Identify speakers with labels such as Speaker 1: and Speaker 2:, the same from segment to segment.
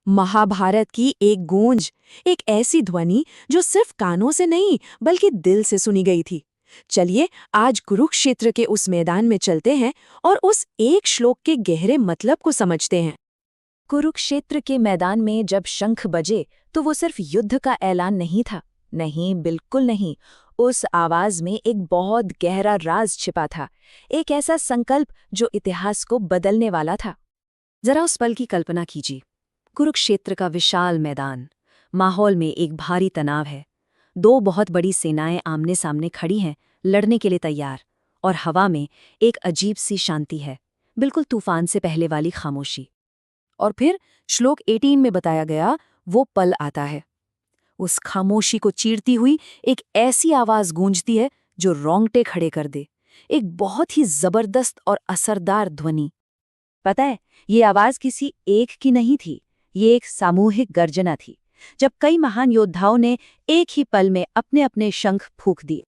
Speaker 1: महाभारत की एक गूंज, एक ऐसी ध्वनि जो सिर्फ कानों से नहीं बल्कि दिल से सुनी गई थी। चलिए आज कुरुक्षेत्र के उस मैदान में चलते हैं और उस एक श्लोक के गहरे मतलब को समझते हैं।
Speaker 2: कुरुक्षेत्र के मैदान में जब शंख बजे तो वो सिर्फ युद्ध का ऐलान नहीं था। नहीं, बिल्कुल नहीं। उस आवाज में एक बहुत गहरा राज छिपा था, एक ऐसा संकल्प जो इतिहास को बदलने वाला था।
Speaker 1: जरा उस पल की कल्पना कीजिए। कुरुक्षेत्र का विशाल मैदान, माहौल में एक भारी तनाव है। दो बहुत बड़ी सेनाएं आमने सामने खड़ी हैं, लड़ने के लिए तैयार। और हवा में एक अजीब सी शांति है, बिल्कुल तूफान से पहले वाली खामोशी। और फिर श्लोक 18 में बताया गया वो पल आता है। उस खामोशी को चीरती हुई एक ऐसी आवाज गूंजती है जो रोंगटे खड़े कर दे। एक बहुत ही जबरदस्त और असरदार ध्वनि। पता है, ये आवाज किसी एक की नहीं थी, ये एक सामूहिक गर्जना थी। जब कई महान योद्धाओं ने एक ही पल में अपने अपने शंख फूंक दिए।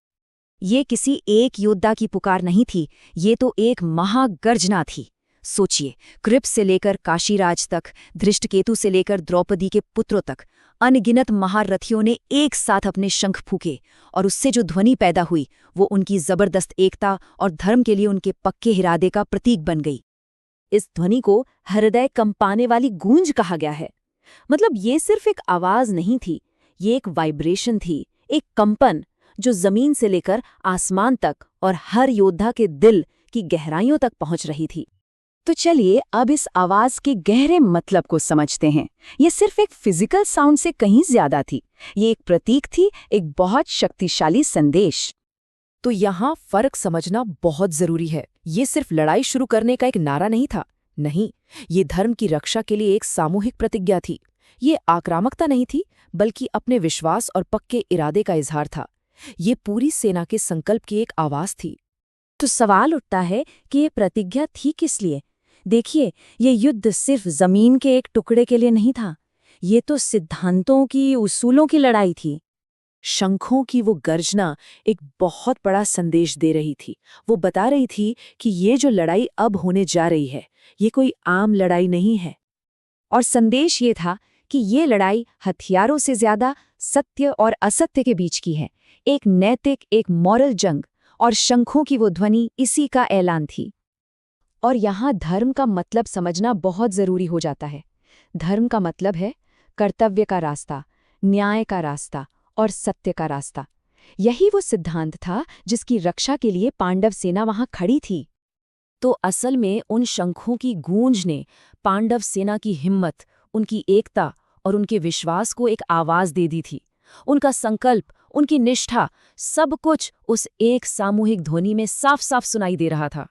Speaker 1: ये किसी एक योद्धा की पुकार नहीं थी, ये तो एक महागर्जना थी। सोचिए, कृप से लेकर काशीराज तक, धृष्टकेतु से लेकर द्रौपदी के पुत्रों तक, अनगिनत महारथियों ने एक साथ अपने शंख फूके, और उससे जो ध्वनि पैदा हुई वो उनकी जबरदस्त एकता और धर्म के लिए उनके पक्के इरादे का प्रतीक बन गई। इस ध्वनि को हृदय कंपाने वाली गूंज कहा गया है। मतलब ये सिर्फ एक आवाज नहीं थी, ये एक वाइब्रेशन थी, एक कंपन जो जमीन से लेकर आसमान तक और हर योद्धा के दिल की गहराइयों तक पहुंच रही थी। तो चलिए अब इस आवाज के गहरे मतलब को समझते हैं। ये सिर्फ एक फिजिकल साउंड से कहीं ज्यादा थी, ये एक प्रतीक थी, एक बहुत शक्तिशाली संदेश। तो यहाँ फर्क समझना बहुत जरूरी है। ये सिर्फ लड़ाई शुरू करने का एक नारा नहीं था, नहीं, ये धर्म की रक्षा के लिए एक सामूहिक प्रतिज्ञा थी। ये आक्रामकता नहीं थी, बल्कि अपने विश्वास और पक्के इरादे का इजहार था। ये पूरी सेना के संकल्प की एक आवाज थी। तो सवाल उठता है कि ये प्रतिज्ञा थी किस लिए? देखिए, ये युद्ध सिर्फ जमीन के एक टुकड़े के लिए नहीं था, ये तो सिद्धांतों की, उसूलों की लड़ाई थी। शंखों की वो गर्जना एक बहुत बड़ा संदेश दे रही थी। वो बता रही थी कि ये जो लड़ाई अब होने जा रही है, ये कोई आम लड़ाई नहीं है। और संदेश ये था कि ये लड़ाई हथियारों से ज्यादा सत्य और असत्य के बीच की है, एक नैतिक, एक मॉरल जंग। और शंखों की वो ध्वनि इसी का ऐलान थी। और यहाँ धर्म का मतलब समझना बहुत जरूरी हो जाता है। धर्म का मतलब है कर्तव्य का रास्ता, न्याय का रास्ता और सत्य का रास्ता। यही वो सिद्धांत था जिसकी रक्षा के लिए पांडव सेना वहां खड़ी थी। तो असल में उन शंखों की गूंज ने पांडव सेना की हिम्मत, उनकी एकता और उनके विश्वास को एक आवाज दे दी थी। उनका संकल्प, उनकी निष्ठा, सब कुछ उस एक सामूहिक ध्वनि में साफ साफ सुनाई दे रहा था।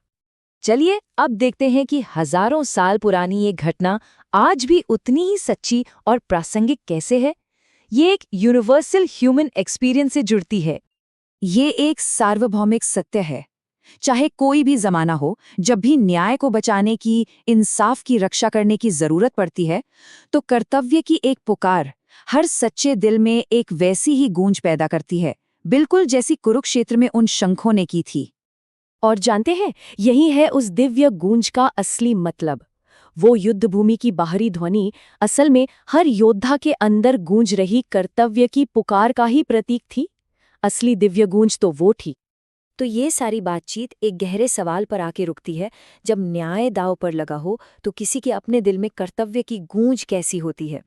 Speaker 1: चलिए अब देखते हैं कि हजारों साल पुरानी ये घटना आज भी उतनी ही सच्ची और प्रासंगिक कैसे है। ये एक यूनिवर्सल ह्यूमन एक्सपीरियंस से जुड़ती है। ये एक सार्वभौमिक सत्य है। चाहे कोई भी जमाना हो, जब भी न्याय को बचाने की, इंसाफ की रक्षा करने की जरूरत पड़ती है, तो कर्तव्य की एक पुकार हर सच्चे दिल में एक वैसी ही गूंज पैदा करती है, बिल्कुल जैसी कुरुक्षेत्र में उन शंखों ने की थी। और जानते हैं, यही है उस दिव्य गूंज का असली मतलब। वो युद्धभूमि की बाहरी ध्वनि असल में हर योद्धा के अंदर गूंज रही कर्तव्य की पुकार का ही प्रतीक थी। असली दिव्य गूंज तो वो थी। तो ये सारी बातचीत एक गहरे सवाल पर आके रुकती है। जब न्याय दांव पर लगा हो तो किसी के अपने दिल में कर्तव्य की गूंज कैसी होती है?